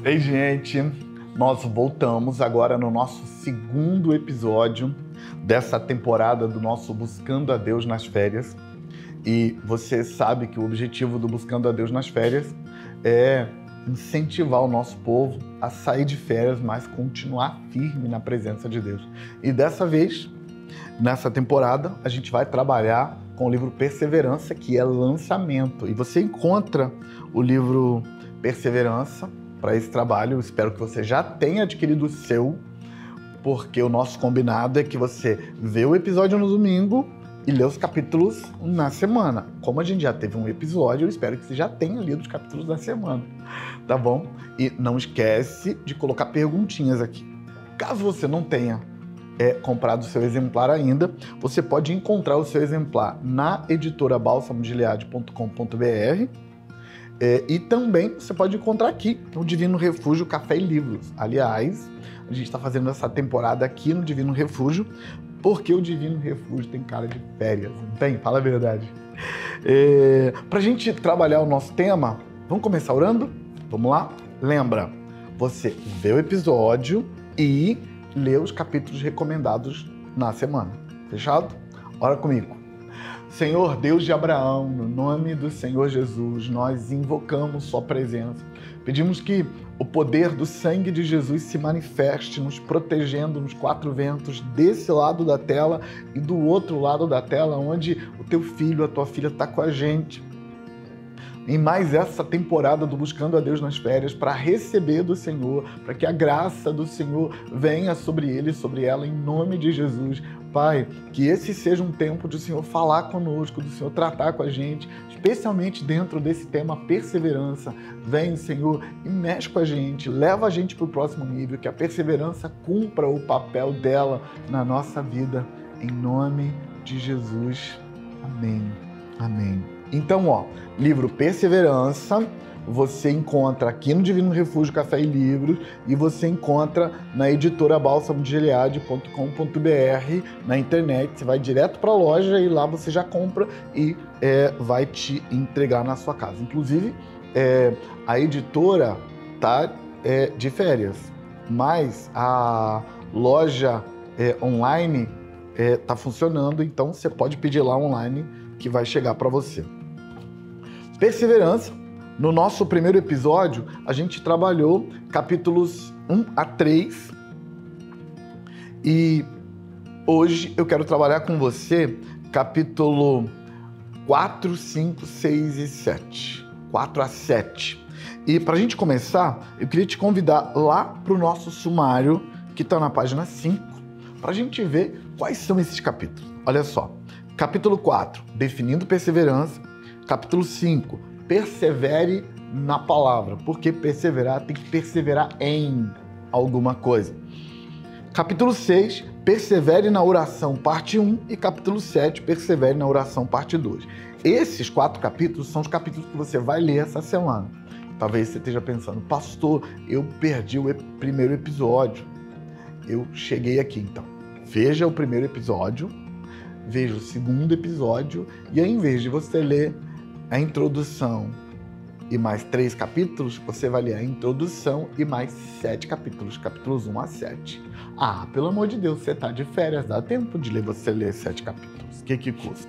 Ei, gente, nós voltamos agora no nosso segundo episódio dessa temporada do nosso Buscando a Deus nas Férias. E você sabe que o objetivo do Buscando a Deus nas Férias é incentivar o nosso povo a sair de férias, mas continuar firme na presença de Deus. E dessa vez, nessa temporada, a gente vai trabalhar com o livro Perseverança, que é lançamento. E você encontra o livro Perseverança para esse trabalho. Eu espero que você já tenha adquirido o seu, porque o nosso combinado é que você vê o episódio no domingo e lê os capítulos na semana. Como a gente já teve um episódio, eu espero que você já tenha lido os capítulos da semana, tá bom? E não esquece de colocar perguntinhas aqui. Caso você não tenha comprado o seu exemplar ainda, você pode encontrar o seu exemplar na editora balsamodegilead.com.br e também você pode encontrar aqui no Divino Refúgio Café e Livros. Aliás, a gente está fazendo essa temporada aqui no Divino Refúgio porque o Divino Refúgio tem cara de férias, não tem? Fala a verdade. Para a gente trabalhar o nosso tema, vamos começar orando? Vamos lá? Lembra, você vê o episódio e lê os capítulos recomendados na semana. Fechado? Ora comigo. Senhor Deus de Abraão, no nome do Senhor Jesus, nós invocamos sua presença. Pedimos que o poder do sangue de Jesus se manifeste, nos protegendo nos quatro ventos, desse lado da tela e do outro lado da tela, onde o teu filho, a tua filha está com a gente. Em mais essa temporada do Buscando a Deus nas Férias, para receber do Senhor, para que a graça do Senhor venha sobre ele e sobre ela, em nome de Jesus. Pai, que esse seja um tempo de o Senhor falar conosco, do Senhor tratar com a gente, especialmente dentro desse tema perseverança. Vem, Senhor, e mexe com a gente, leva a gente para o próximo nível, que a perseverança cumpra o papel dela na nossa vida, em nome de Jesus. Amém. Amém. Então, livro Perseverança, você encontra aqui no Divino Refúgio Café e Livros e você encontra na editora balsamodegilead.com.br na internet. Você vai direto para a loja e lá você já compra e vai te entregar na sua casa. Inclusive, a editora tá de férias, mas a loja online tá funcionando, então você pode pedir lá online que vai chegar para você. Perseverança. No nosso primeiro episódio, a gente trabalhou capítulos 1 a 3 e hoje eu quero trabalhar com você capítulo 4, 5, 6 e 7. 4 a 7. E para a gente começar, eu queria te convidar lá para o nosso sumário, que está na página 5, para a gente ver quais são esses capítulos. Olha só. Capítulo 4, definindo perseverança. Capítulo 5, persevere na palavra. Porque perseverar, tem que perseverar em alguma coisa. Capítulo 6, persevere na oração, parte 1. E capítulo 7, persevere na oração, parte 2. Esses 4 capítulos são os capítulos que você vai ler essa semana. Talvez você esteja pensando, pastor, eu perdi o primeiro episódio. Eu cheguei aqui, então. Veja o primeiro episódio. Veja o segundo episódio e ao invés de você ler a introdução e mais 3 capítulos, você vai ler a introdução e mais 7 capítulos, capítulos 1 a 7. Ah, pelo amor de Deus, você está de férias, dá tempo de você ler 7 capítulos. O que custa?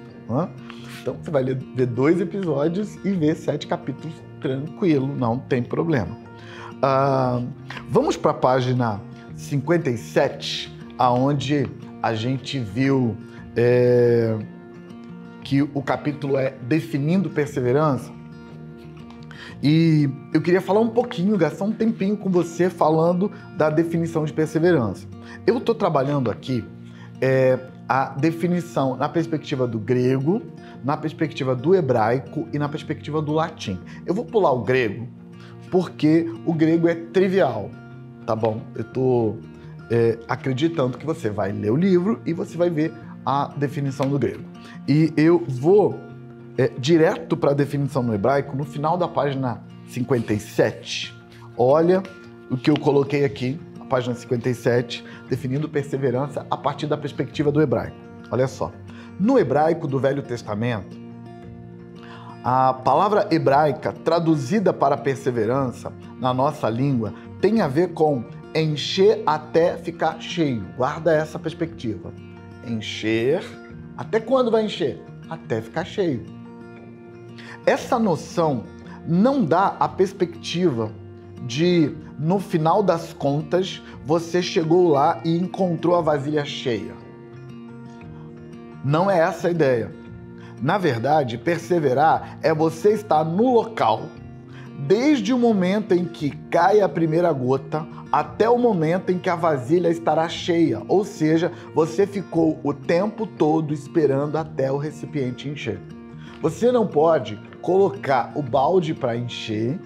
Então você vai ver 2 episódios e ver 7 capítulos tranquilo, não tem problema. Vamos para a página 57, aonde a gente viu que o capítulo é Definindo Perseverança. E eu queria falar um pouquinho, gastar um tempinho com você falando da definição de perseverança. Eu estou trabalhando aqui a definição na perspectiva do grego, na perspectiva do hebraico e na perspectiva do latim. Eu vou pular o grego porque o grego é trivial, tá bom? Eu estou acreditando que você vai ler o livro e você vai ver a definição do grego. E eu vou direto para a definição no hebraico no final da página 57. Olha o que eu coloquei aqui, a página 57, definindo perseverança a partir da perspectiva do hebraico. Olha só. No hebraico do Velho Testamento, a palavra hebraica traduzida para perseverança na nossa língua tem a ver com encher até ficar cheio. Guarda essa perspectiva. Encher, até quando vai encher? Até ficar cheio. Essa noção não dá a perspectiva de, no final das contas, você chegou lá e encontrou a vasilha cheia. Não é essa a ideia. Na verdade, perseverar é você estar no local desde o momento em que cai a primeira gota até o momento em que a vasilha estará cheia. Ou seja, você ficou o tempo todo esperando até o recipiente encher. Você não pode colocar o balde para encher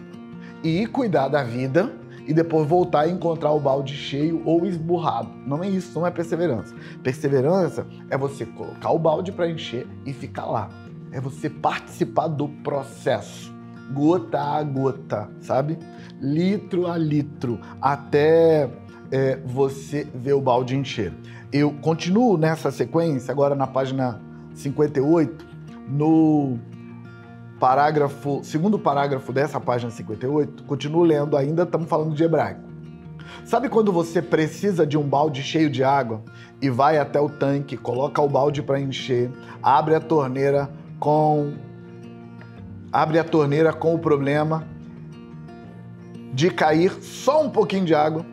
e ir cuidar da vida e depois voltar e encontrar o balde cheio ou esburrado. Não é isso, não é perseverança. Perseverança é você colocar o balde para encher e ficar lá. É você participar do processo, gota a gota, sabe? Litro a litro, até você ver o balde encher. Eu continuo nessa sequência, agora na página 58, no segundo parágrafo dessa página 58, continuo lendo ainda, estamos falando de hebraico. Sabe quando você precisa de um balde cheio de água e vai até o tanque, coloca o balde para encher, abre a torneira com o problema de cair só um pouquinho de água,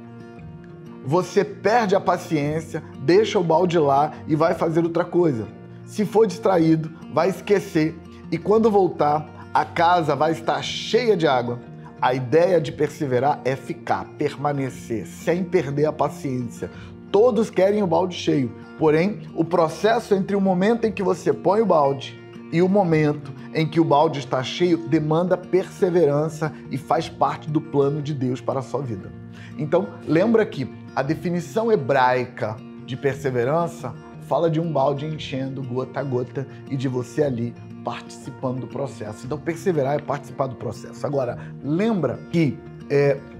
você perde a paciência, deixa o balde lá e vai fazer outra coisa. Se for distraído, vai esquecer e quando voltar, a casa vai estar cheia de água. A ideia de perseverar é ficar, permanecer, sem perder a paciência. Todos querem o balde cheio, porém, o processo entre o momento em que você põe o balde e o momento em que o balde está cheio demanda perseverança e faz parte do plano de Deus para a sua vida. Então, lembra que a definição hebraica de perseverança fala de um balde enchendo gota a gota e de você ali participando do processo. Então, perseverar é participar do processo. Agora, lembra que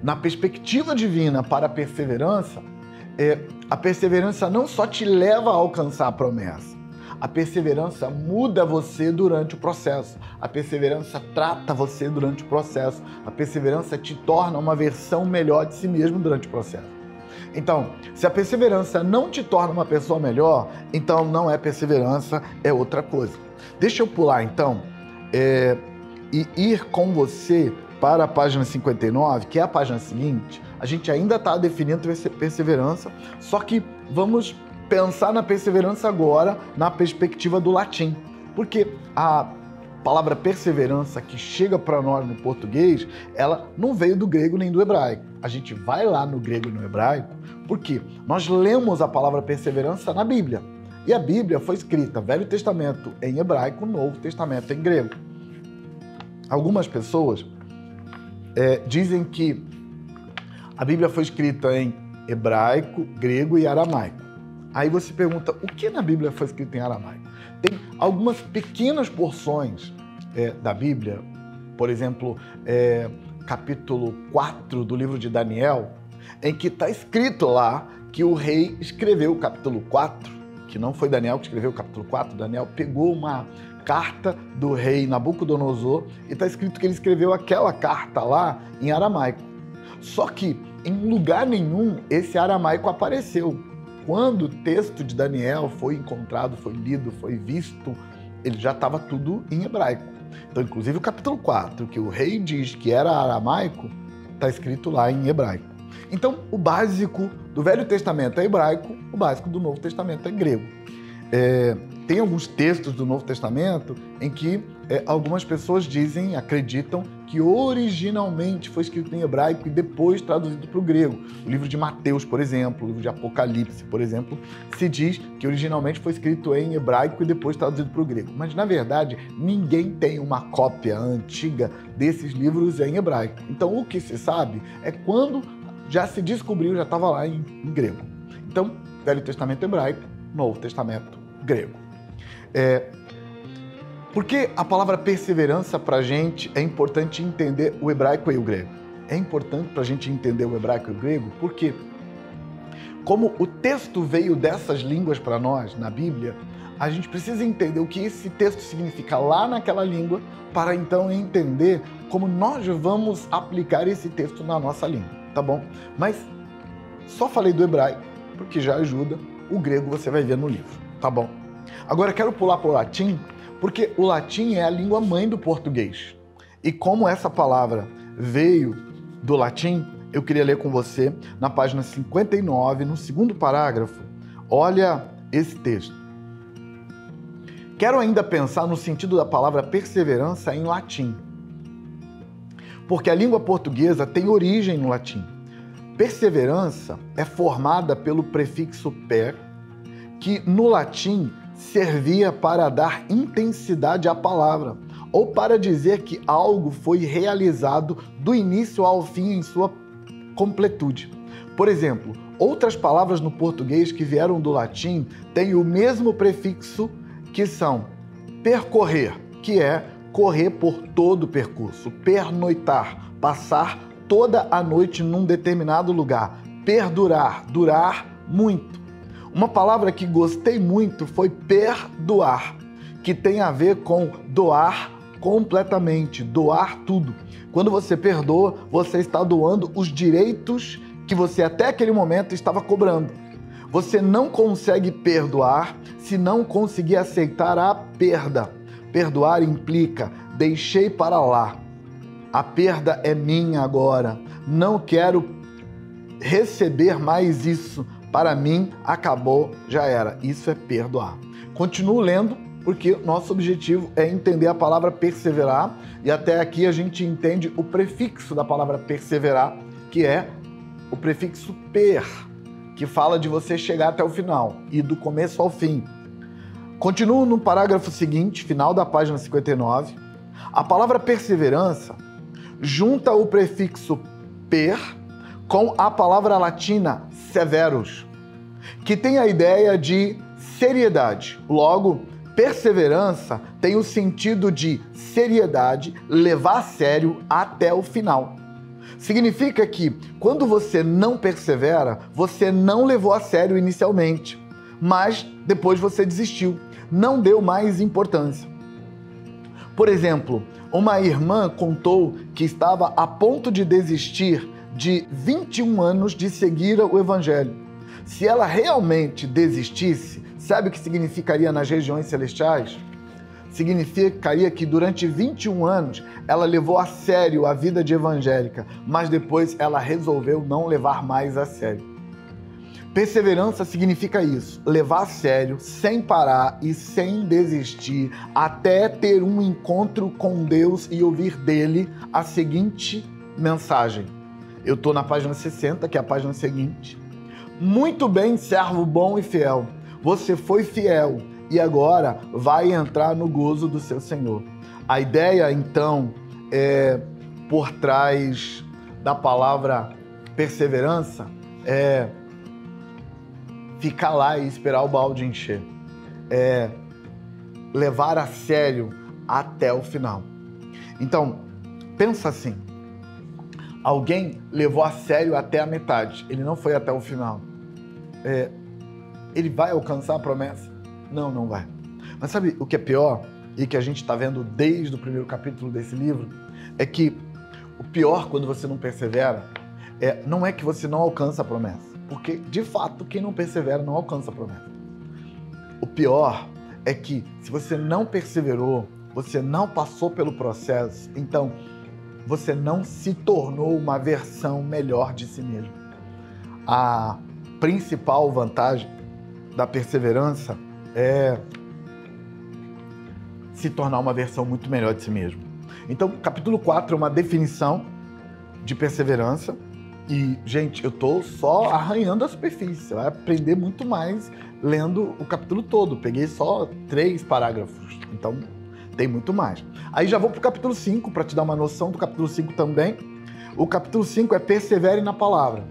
na perspectiva divina para a perseverança não só te leva a alcançar a promessa, a perseverança muda você durante o processo. A perseverança trata você durante o processo. A perseverança te torna uma versão melhor de si mesmo durante o processo. Então, se a perseverança não te torna uma pessoa melhor, então não é perseverança, é outra coisa. Deixa eu pular, então, e ir com você para a página 59, que é a página seguinte. A gente ainda está definindo perseverança, só que vamos pensar na perseverança agora na perspectiva do latim, porque a palavra perseverança que chega para nós no português, ela não veio do grego nem do hebraico. A gente vai lá no grego e no hebraico, porque nós lemos a palavra perseverança na Bíblia, e a Bíblia foi escrita Velho Testamento em hebraico, Novo Testamento em grego. Algumas pessoas dizem que a Bíblia foi escrita em hebraico, grego e aramaico. Aí você pergunta, o que na Bíblia foi escrito em aramaico? Tem algumas pequenas porções da Bíblia, por exemplo, capítulo 4 do livro de Daniel, em que está escrito lá que o rei escreveu o capítulo 4, que não foi Daniel que escreveu o capítulo 4, Daniel pegou uma carta do rei Nabucodonosor e está escrito que ele escreveu aquela carta lá em aramaico. Só que em lugar nenhum esse aramaico apareceu. Quando o texto de Daniel foi encontrado, foi lido, foi visto, ele já estava tudo em hebraico. Então, inclusive o capítulo 4, que o rei diz que era aramaico, está escrito lá em hebraico. Então, o básico do Velho Testamento é hebraico, o básico do Novo Testamento é grego. Tem alguns textos do Novo Testamento em que algumas pessoas acreditam que originalmente foi escrito em hebraico e depois traduzido para o grego. O livro de Mateus, por exemplo, o livro de Apocalipse, por exemplo, se diz que originalmente foi escrito em hebraico e depois traduzido para o grego. Mas, na verdade, ninguém tem uma cópia antiga desses livros em hebraico. Então, o que se sabe é quando já se descobriu, já estava lá em grego. Então, Velho Testamento hebraico, Novo Testamento grego. Por que a palavra perseverança para a gente é importante entender o hebraico e o grego? É importante para a gente entender o hebraico e o grego porque, como o texto veio dessas línguas para nós, na Bíblia, a gente precisa entender o que esse texto significa lá naquela língua para então entender como nós vamos aplicar esse texto na nossa língua. tá bom? Mas só falei do hebraico, porque já ajuda. O grego você vai ver no livro, tá bom? Agora quero pular para o latim, porque o latim é a língua mãe do português. E como essa palavra veio do latim, eu queria ler com você na página 59, no segundo parágrafo. Olha esse texto. Quero ainda pensar no sentido da palavra perseverança em latim, porque a língua portuguesa tem origem no latim. Perseverança é formada pelo prefixo per, que no latim servia para dar intensidade à palavra, ou para dizer que algo foi realizado do início ao fim em sua completude. Por exemplo, outras palavras no português que vieram do latim têm o mesmo prefixo, que são percorrer, que é correr por todo o percurso, pernoitar, passar toda a noite num determinado lugar, perdurar, durar muito. Uma palavra que gostei muito foi perdoar, que tem a ver com doar completamente, doar tudo. Quando você perdoa, você está doando os direitos que você até aquele momento estava cobrando. Você não consegue perdoar se não conseguir aceitar a perda. Perdoar implica, deixei para lá. A perda é minha agora. Não quero receber mais isso. Para mim, acabou, já era. Isso é perdoar. Continuo lendo, porque nosso objetivo é entender a palavra perseverar. E até aqui a gente entende o prefixo da palavra perseverar, que é o prefixo per, que fala de você chegar até o final e do começo ao fim. Continuo no parágrafo seguinte, final da página 59. A palavra perseverança junta o prefixo per com a palavra latina severus, que tem a ideia de seriedade. Logo, perseverança tem o sentido de seriedade, levar a sério até o final. Significa que, quando você não persevera, você não levou a sério inicialmente, mas depois você desistiu, não deu mais importância. Por exemplo, uma irmã contou que estava a ponto de desistir de 21 anos de seguir o Evangelho. Se ela realmente desistisse, sabe o que significaria nas regiões celestiais? Significaria que durante 21 anos ela levou a sério a vida de evangélica, mas depois ela resolveu não levar mais a sério. Perseverança significa isso, levar a sério, sem parar e sem desistir, até ter um encontro com Deus e ouvir dele a seguinte mensagem. Eu estou na página 60, que é a página seguinte. Muito bem, servo bom e fiel. Você foi fiel e agora vai entrar no gozo do seu Senhor. A ideia, então, por trás da palavra perseverança é ficar lá e esperar o balde encher. É levar a sério até o final. Então, pensa assim. Alguém levou a sério até a metade. Ele não foi até o final. Ele vai alcançar a promessa? Não, não vai. Mas sabe o que é pior? E que a gente está vendo desde o primeiro capítulo desse livro? É que o pior quando você não persevera não é que você não alcança a promessa. Porque, de fato, quem não persevera não alcança a promessa. O pior é que, se você não perseverou, você não passou pelo processo, então você não se tornou uma versão melhor de si mesmo. A principal vantagem da perseverança é se tornar uma versão muito melhor de si mesmo. Então, capítulo 4 é uma definição de perseverança. E, gente, eu tô só arranhando a superfície. Você vai aprender muito mais lendo o capítulo todo. Peguei só 3 parágrafos, então tem muito mais. Aí já vou pro capítulo 5, para te dar uma noção do capítulo 5 também. O capítulo 5 é persevere na palavra.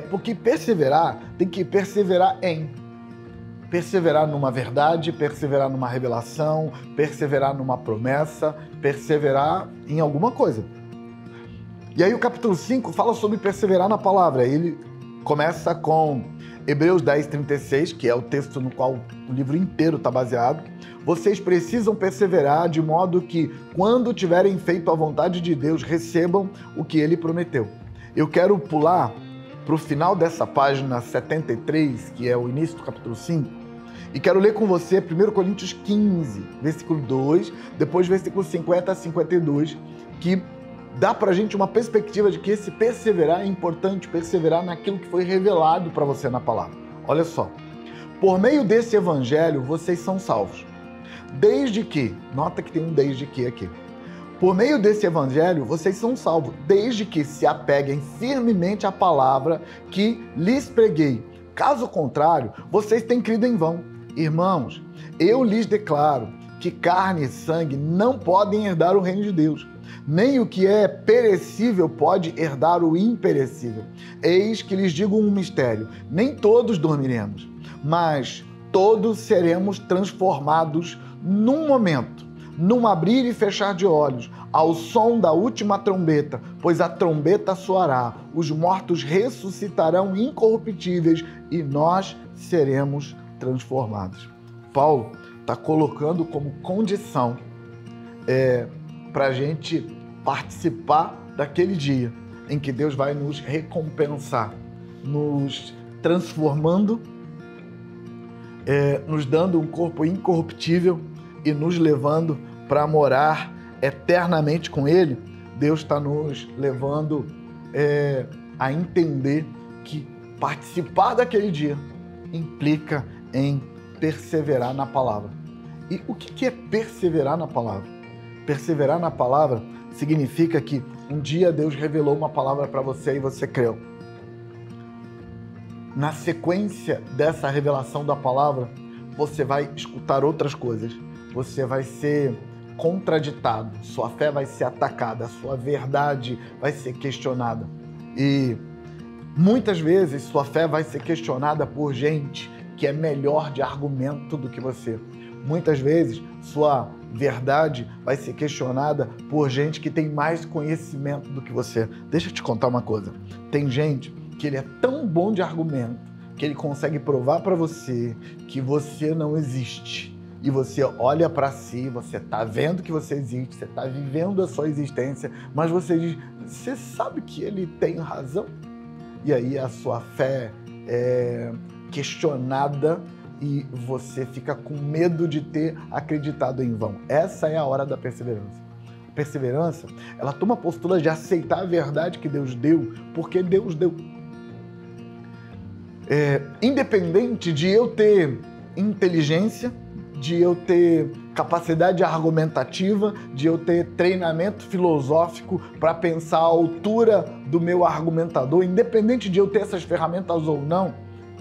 Porque perseverar, tem que perseverar em. Perseverar numa verdade, perseverar numa revelação, perseverar numa promessa, perseverar em alguma coisa. E aí o capítulo 5 fala sobre perseverar na palavra. Ele começa com Hebreus 10:36, que é o texto no qual o livro inteiro está baseado. Vocês precisam perseverar de modo que, quando tiverem feito a vontade de Deus, recebam o que ele prometeu. Eu quero pular para o final dessa página 73, que é o início do capítulo 5, e quero ler com você 1 Coríntios 15, versículo 2, depois versículo 50 a 52, que dá pra gente uma perspectiva de que esse perseverar é importante, perseverar naquilo que foi revelado para você na palavra. Olha só. Por meio desse evangelho, vocês são salvos. Desde que, nota que tem um desde que aqui. Por meio desse evangelho, vocês são salvos, desde que se apeguem firmemente à palavra que lhes preguei. Caso contrário, vocês têm crido em vão. Irmãos, eu lhes declaro que carne e sangue não podem herdar o reino de Deus. Nem o que é perecível pode herdar o imperecível. Eis que lhes digo um mistério: nem todos dormiremos, mas todos seremos transformados num momento, num abrir e fechar de olhos, ao som da última trombeta, pois a trombeta soará, os mortos ressuscitarão incorruptíveis e nós seremos transformados. Paulo está colocando como condição para a gente participar daquele dia em que Deus vai nos recompensar, nos transformando, nos dando um corpo incorruptível e nos levando para morar eternamente com Ele. Deus está nos levando a entender que participar daquele dia implica em perseverar na palavra. E o que é perseverar na palavra? Perseverar na palavra significa que um dia Deus revelou uma palavra para você e você creu. Na sequência dessa revelação da palavra, você vai escutar outras coisas. Você vai ser contraditado, sua fé vai ser atacada, sua verdade vai ser questionada. E muitas vezes sua fé vai ser questionada por gente que é melhor de argumento do que você. Muitas vezes sua verdade vai ser questionada por gente que tem mais conhecimento do que você. Deixa eu te contar uma coisa. Tem gente que ele é tão bom de argumento que ele consegue provar para você que você não existe. E você olha para si, você está vendo que você existe, você está vivendo a sua existência, mas você diz, você sabe que ele tem razão? E aí a sua fé é questionada e você fica com medo de ter acreditado em vão. Essa é a hora da perseverança. A perseverança, ela toma a postura de aceitar a verdade que Deus deu, porque Deus deu. Independente de eu ter inteligência, de eu ter capacidade argumentativa, de eu ter treinamento filosófico para pensar a altura do meu argumentador, independente de eu ter essas ferramentas ou não,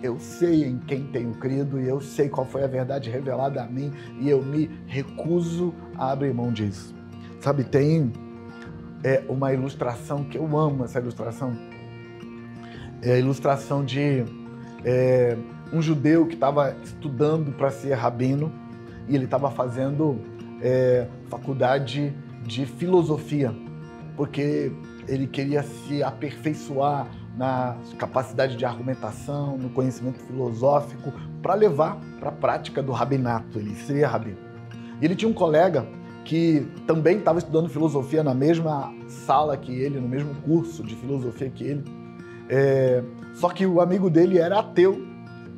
eu sei em quem tenho crido e eu sei qual foi a verdade revelada a mim e eu me recuso a abrir mão disso. Sabe, tem uma ilustração que eu amo, essa ilustração. É a ilustração de um judeu que estava estudando para ser rabino e ele estava fazendo faculdade de filosofia, porque ele queria se aperfeiçoar na capacidade de argumentação, no conhecimento filosófico, para levar para a prática do rabinato. Ele seria rabino. E ele tinha um colega que também estava estudando filosofia na mesma sala que ele, no mesmo curso de filosofia que ele. Só que o amigo dele era ateu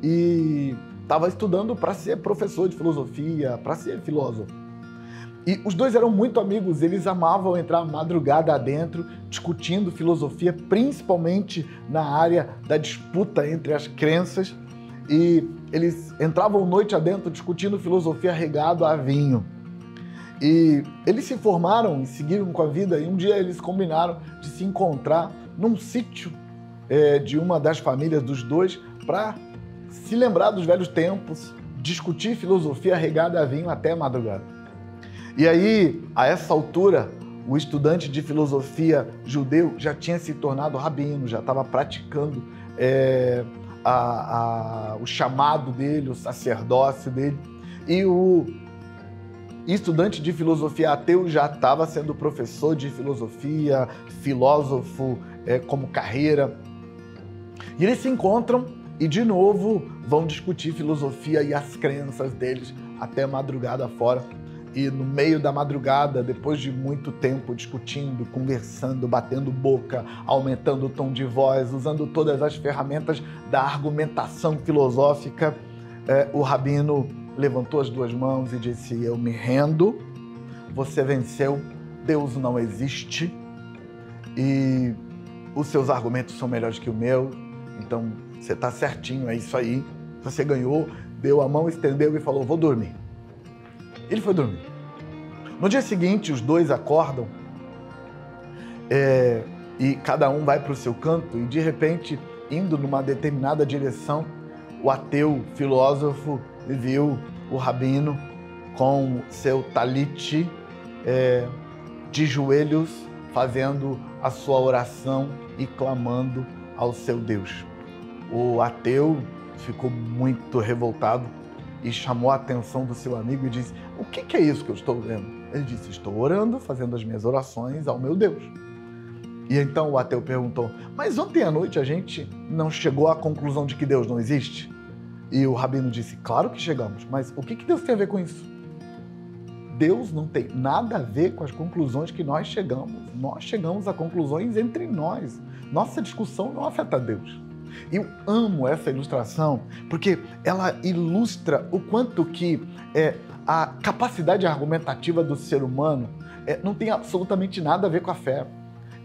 e estava estudando para ser professor de filosofia, para ser filósofo. E os dois eram muito amigos, eles amavam entrar madrugada adentro, discutindo filosofia, principalmente na área da disputa entre as crenças. E eles entravam noite adentro discutindo filosofia regado a vinho. E eles se formaram e seguiram com a vida, e um dia eles combinaram de se encontrar num sítio de uma das famílias dos dois para se lembrar dos velhos tempos, discutir filosofia regada a vinho até a madrugada. E aí, a essa altura, o estudante de filosofia judeu já tinha se tornado rabino, já estava praticando o chamado dele, o sacerdócio dele. E o estudante de filosofia ateu já estava sendo professor de filosofia, filósofo como carreira. E eles se encontram e, de novo, vão discutir filosofia e as crenças deles até madrugada fora. E no meio da madrugada, depois de muito tempo discutindo, conversando, batendo boca, aumentando o tom de voz, usando todas as ferramentas da argumentação filosófica, o rabino levantou as duas mãos e disse: eu me rendo, você venceu, Deus não existe e os seus argumentos são melhores que o meu, então você está certinho, é isso aí, você ganhou. Deu a mão, estendeu e falou: vou dormir. Ele foi dormir. No dia seguinte, os dois acordam e cada um vai para o seu canto e, de repente, indo numa determinada direção, o ateu filósofo viu o rabino com seu talite de joelhos, fazendo a sua oração e clamando ao seu Deus. O ateu ficou muito revoltado e chamou a atenção do seu amigo e disse: o que é isso que eu estou vendo? Ele disse: estou orando, fazendo as minhas orações ao meu Deus. E então o ateu perguntou: mas ontem à noite a gente não chegou à conclusão de que Deus não existe? E o rabino disse: claro que chegamos, mas o que Deus tem a ver com isso? Deus não tem nada a ver com as conclusões que nós chegamos. Nós chegamos a conclusões entre nós. Nossa discussão não afeta Deus. Eu amo essa ilustração porque ela ilustra o quanto que a capacidade argumentativa do ser humano não tem absolutamente nada a ver com a fé.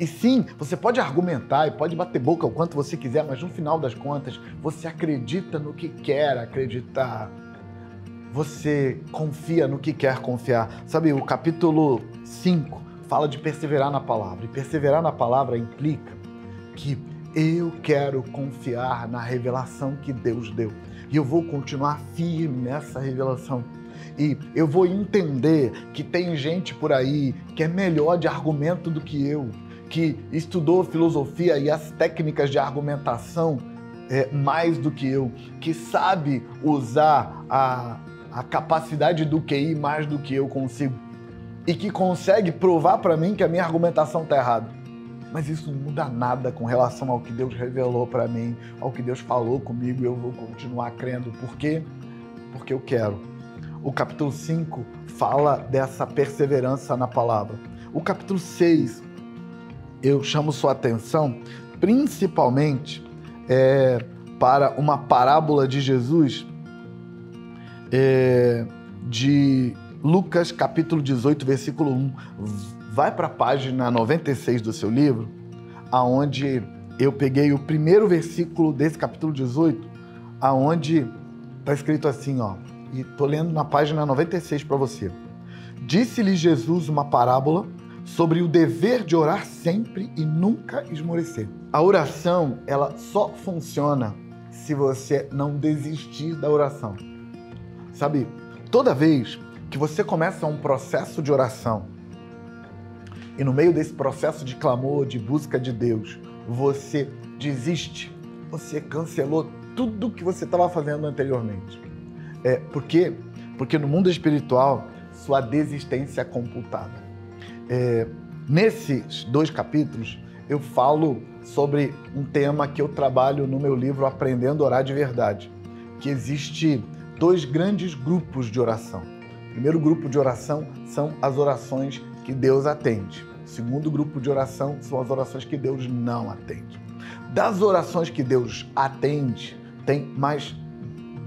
E sim, você pode argumentar e pode bater boca o quanto você quiser, mas no final das contas, você acredita no que quer acreditar. Você confia no que quer confiar. Sabe, o capítulo 5 fala de perseverar na palavra. E perseverar na palavra implica que eu quero confiar na revelação que Deus deu. E eu vou continuar firme nessa revelação. E eu vou entender que tem gente por aí que é melhor de argumento do que eu, que estudou filosofia e as técnicas de argumentação mais do que eu, que sabe usar a capacidade do QI mais do que eu consigo e que consegue provar para mim que a minha argumentação está errada. Mas isso não muda nada com relação ao que Deus revelou para mim, ao que Deus falou comigo, e eu vou continuar crendo. Por quê? Porque eu quero. O capítulo 5 fala dessa perseverança na palavra. O capítulo 6, eu chamo sua atenção principalmente para uma parábola de Jesus de Lucas capítulo 18, versículo 1. Vai para a página 96 do seu livro, aonde eu peguei o primeiro versículo desse capítulo 18, aonde está escrito assim, ó, e estou lendo na página 96 para você. Disse-lhe Jesus uma parábola sobre o dever de orar sempre e nunca esmorecer. A oração, ela só funciona se você não desistir da oração. Sabe, toda vez que você começa um processo de oração e no meio desse processo de clamor, de busca de Deus, você desiste, você cancelou tudo que você estava fazendo anteriormente. Por quê? Porque no mundo espiritual, sua desistência é computada. Nesses 2 capítulos, eu falo sobre um tema que eu trabalho no meu livro Aprendendo a Orar de Verdade, que existe 2 grandes grupos de oração. O primeiro grupo de oração são as orações que Deus atende. O segundo grupo de oração são as orações que Deus não atende. Das orações que Deus atende, tem mais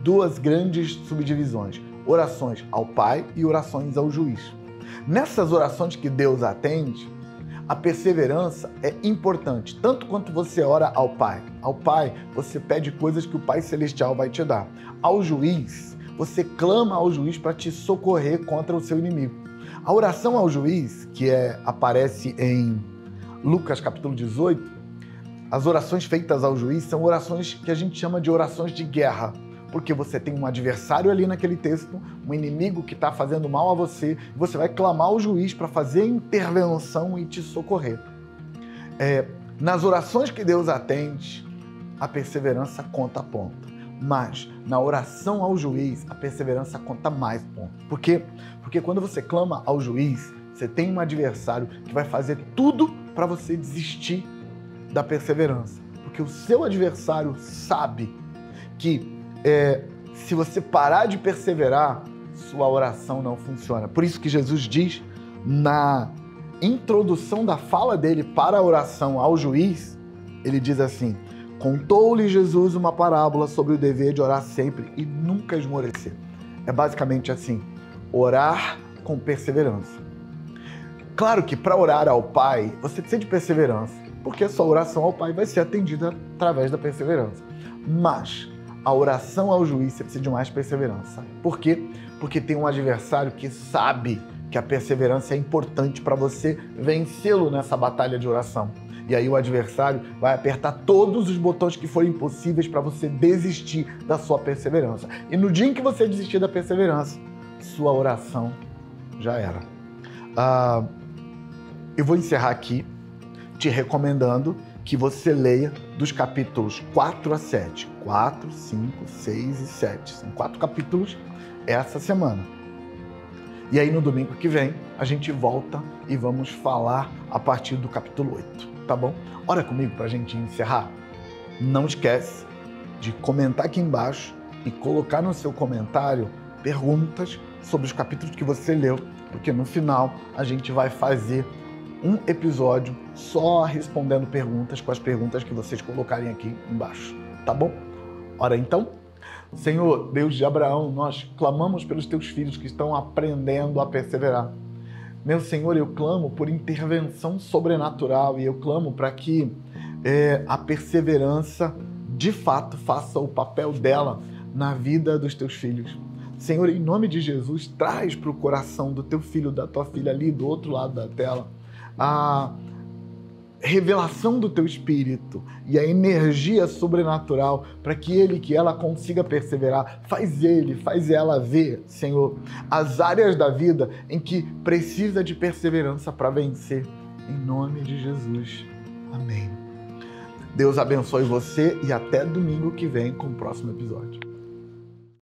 2 grandes subdivisões: orações ao Pai e orações ao Juiz. Nessas orações que Deus atende, a perseverança é importante, tanto quanto você ora ao Pai. Ao Pai, você pede coisas que o Pai Celestial vai te dar. Ao Juiz, você clama ao Juiz para te socorrer contra o seu inimigo. A oração ao Juiz, que aparece em Lucas capítulo 18, as orações feitas ao Juiz são orações que a gente chama de orações de guerra, porque você tem um adversário ali naquele texto, um inimigo que está fazendo mal a você, e você vai clamar ao Juiz para fazer intervenção e te socorrer. Nas orações que Deus atende, a perseverança conta ponto. Mas na oração ao Juiz, a perseverança conta mais ponto. Por quê? Porque quando você clama ao Juiz, você tem um adversário que vai fazer tudo para você desistir da perseverança. Porque o seu adversário sabe que se você parar de perseverar, sua oração não funciona. Por isso que Jesus diz na introdução da fala dele para a oração ao juiz, ele diz assim: contou-lhe Jesus uma parábola sobre o dever de orar sempre e nunca esmorecer. É basicamente assim: orar com perseverança. Claro que para orar ao Pai, você precisa de perseverança, porque a sua oração ao Pai vai ser atendida através da perseverança. Mas a oração ao juiz, você precisa de mais perseverança. Por quê? Porque tem um adversário que sabe que a perseverança é importante para você vencê-lo nessa batalha de oração. E aí o adversário vai apertar todos os botões que forem possíveis para você desistir da sua perseverança. E no dia em que você desistir da perseverança, sua oração já era. Eu vou encerrar aqui te recomendando que você leia dos capítulos 4 a 7. 4, 5, 6 e 7. São 4 capítulos essa semana. E aí no domingo que vem a gente volta e vamos falar a partir do capítulo 8, tá bom? Ora comigo pra gente encerrar. Não esquece de comentar aqui embaixo e colocar no seu comentário perguntas sobre os capítulos que você leu, porque no final a gente vai fazer um episódio só respondendo perguntas com as perguntas que vocês colocarem aqui embaixo, tá bom? Ora então, Senhor, Deus de Abraão, nós clamamos pelos teus filhos que estão aprendendo a perseverar. Meu Senhor, eu clamo por intervenção sobrenatural e eu clamo para que a perseverança, de fato, faça o papel dela na vida dos teus filhos. Senhor, em nome de Jesus, traz para o coração do teu filho, da tua filha ali do outro lado da tela, a revelação do teu Espírito e a energia sobrenatural para que ele, que ela consiga perseverar. Faz ela ver, Senhor, as áreas da vida em que precisa de perseverança para vencer. Em nome de Jesus. Amém. Deus abençoe você e até domingo que vem com o próximo episódio.